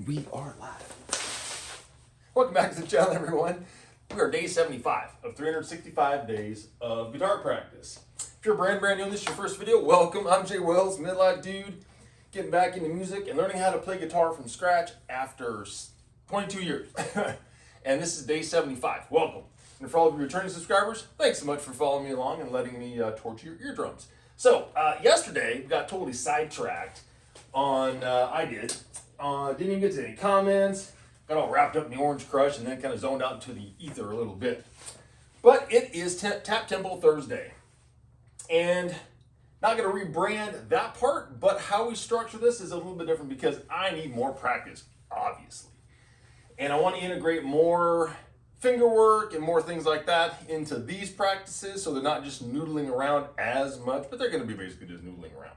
And we are live. Welcome back to the channel, everyone. We are day 75 of 365 days of guitar practice. If you're brand new and this is your first video, welcome. I'm Jay Wells, midlife dude, getting back into music and learning how to play guitar from scratch after 22 years. And this is day 75. Welcome. And for all of you returning subscribers, thanks so much for following me along and letting me torture your eardrums. So, yesterday, we got totally sidetracked on, didn't even get to any comments, got all wrapped up in the Orange Crush and then kind of zoned out into the ether a little bit. But it is Tap Tempo Thursday. And not going to rebrand that part, but how we structure this is a little bit different because I need more practice, obviously. And I want to integrate more finger work and more things like that into these practices so they're not just noodling around as much, but they're going to be basically just noodling around.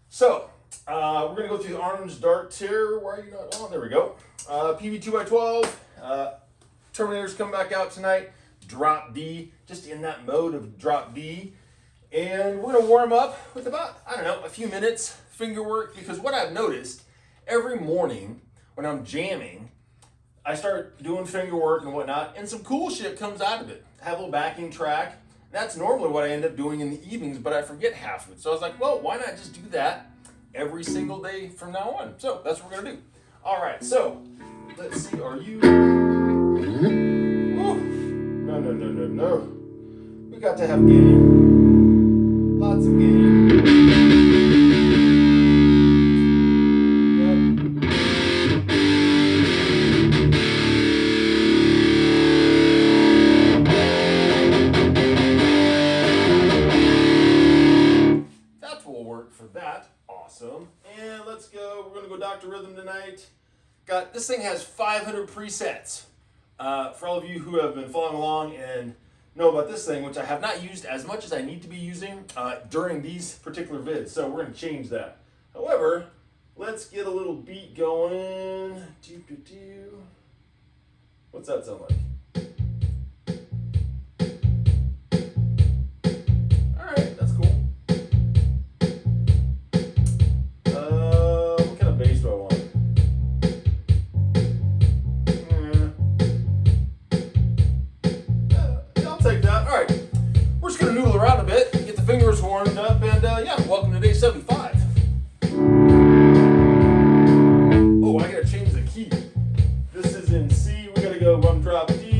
So, we're going to go through the Orange Dark Terror. Why are you not on? There we go. PV 2x12. Terminator's come back out tonight. Drop D. Just in that mode of drop D. And we're going to warm up with about, a few minutes finger work. Because what I've noticed, every morning when I'm jamming, I start doing finger work and whatnot. And some cool shit comes out of it. I have a little backing track. That's normally what I end up doing in the evenings, but I forget half of it. So I was like, well, why not just do that every single day from now on? So that's what we're gonna do. All right, so let's see, are you, oh, no. We got to have gain, lots of gain. For that, awesome. And let's go, we're gonna go Dr. Rhythm tonight. This thing has 500 presets. For all of you who have been following along and know about this thing, which I have not used as much as I need to be using during these particular vids, so we're gonna change that. However, let's get a little beat going. What's that sound like? Around a bit, get the fingers warmed up, and welcome to day 75. Oh, I gotta change the key. This is in C, we gotta go one drop D.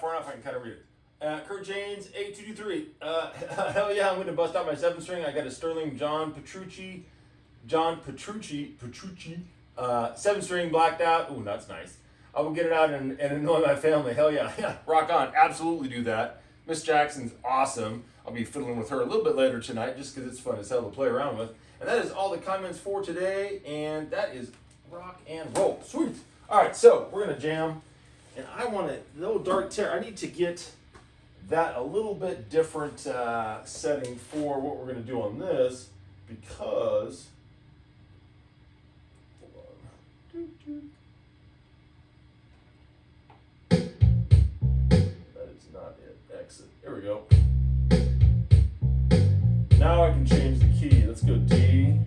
far enough I can kind of read it. Kurt James, 8223. Hell yeah, I'm going to bust out my 7-string. I got a Sterling John Petrucci, 7-string blacked out. Ooh, that's nice. I will get it out and annoy my family. Hell yeah. Yeah, rock on. Absolutely do that. Miss Jackson's awesome. I'll be fiddling with her a little bit later tonight just because it's fun as hell to play around with. And that is all the comments for today. And that is rock and roll. Sweet. All right, so we're going to jam. And I want to, the old dark terror, I need to get that a little bit different setting for what we're going to do on this because, hold on. That is not it. Exit. There we go. Now I can change the key. Let's go D.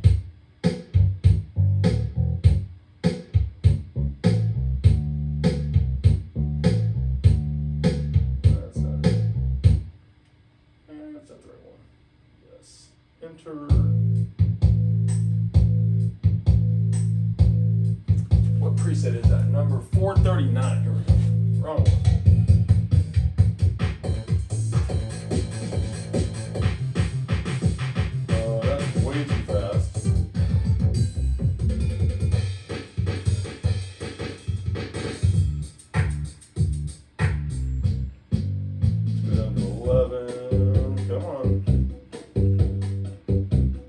That's not it. That's not the right one. Yes. Enter. What preset is that? Number 439. Here we go. Wrong one.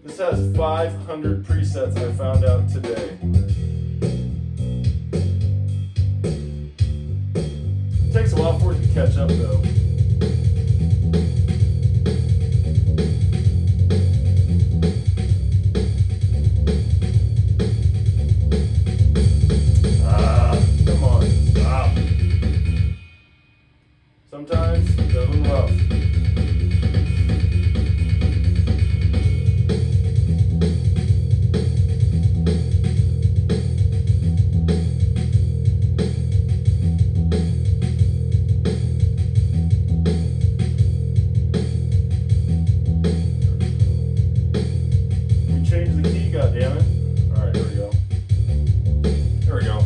This has 500 presets I found out today. It takes a while for it to catch up though. Come on, stop. Sometimes it's a little rough. Goddammit. Alright, here we go. There we go.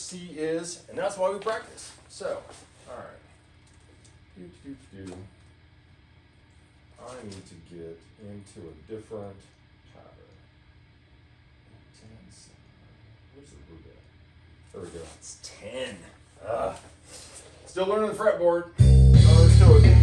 C is, and that's why we practice. So, all right. I need to get into a different pattern. Where's the root at? There we go. It's 10. Still learning the fretboard. Let's do it.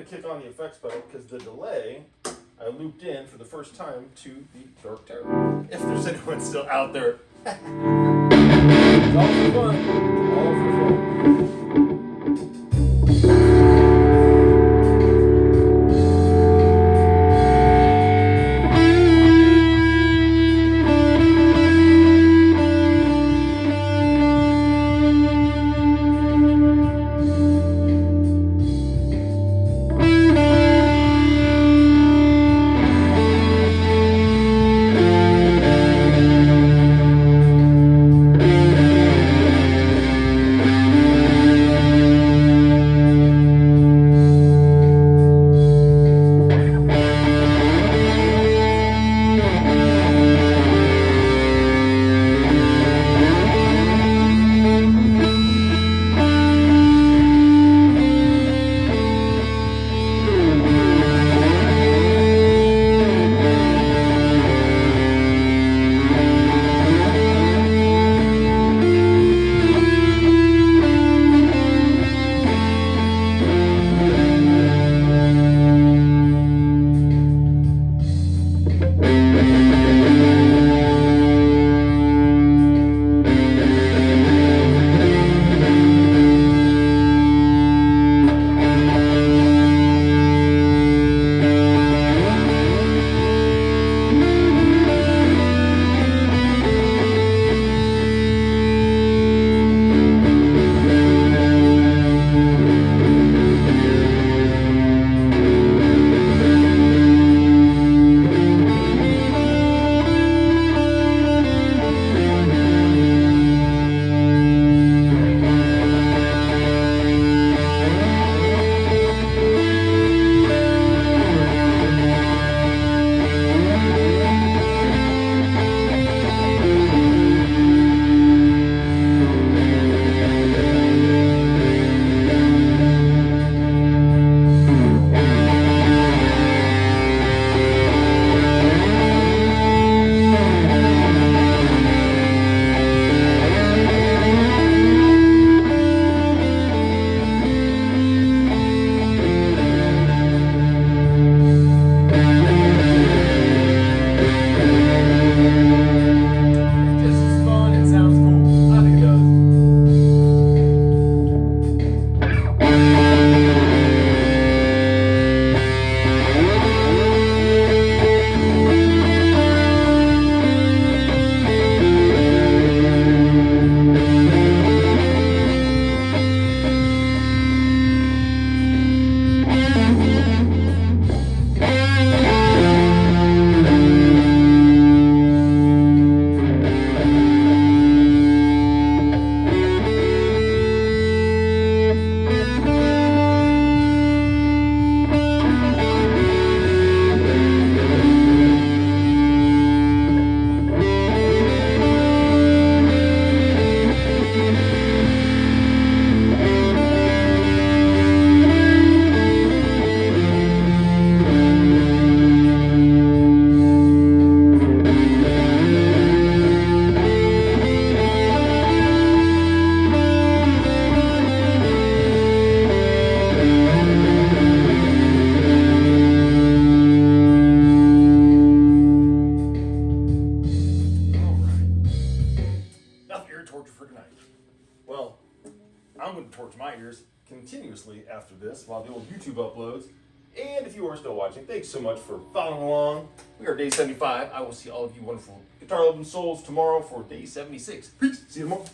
kick on the effects pedal because the delay I looped in for the first time to the Dark Terror. If there's anyone still out there. It's all for fun. All for fun. torture for tonight. Well, I'm going to torture my ears continuously after this while the old YouTube uploads. And if you are still watching, thanks so much for following along. We are day 75. I will see all of you wonderful guitar loving souls tomorrow for day 76. Peace. See you tomorrow.